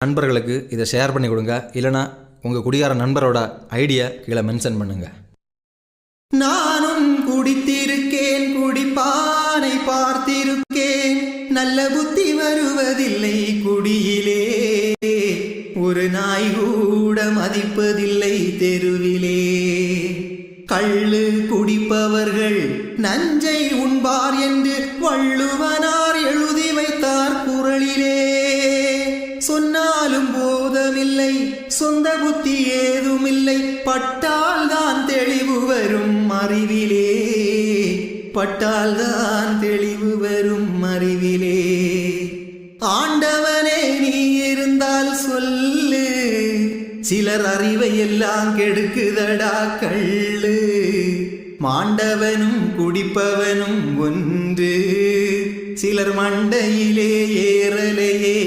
நண்பர்களுக்கு இதை ஷேர் பண்ணி கொடுங்க. இல்லைனா உங்கள் குடிகார நண்பரோட ஐடியா கீழே மென்ஷன் பண்ணுங்க. நானும் குடித்திருக்கேன், குடிப்பானை பார்த்திருக்கேன், நல்ல புத்தி வருவதில்லை குடியிலே, ஒரு நாய் கூட மதிப்பதில்லை தெருவிலே. கள்ளு குடிப்பவர்கள் நஞ்சை உண்பார் என்று வள்ளுவனார் எழுதி வைத்தார் குறளிலே. சொன்னாலும் போதமில்லை, சொந்த புத்தி ஏதுமில்லை, பட்டால்தான் தெளிவு வரும் அறிவிலே, பட்டால்தான் தெளிவு வரும் அறிவிலே. ஆண்டவனே நீ இருந்தால் சொல்லு, சிலர் அறிவை எல்லாம் கெடுக்குதடா கள்ளு. மாண்டவனும் குடிப்பவனும் ஒன்று, சிலர் மண்டையிலே ஏறலையே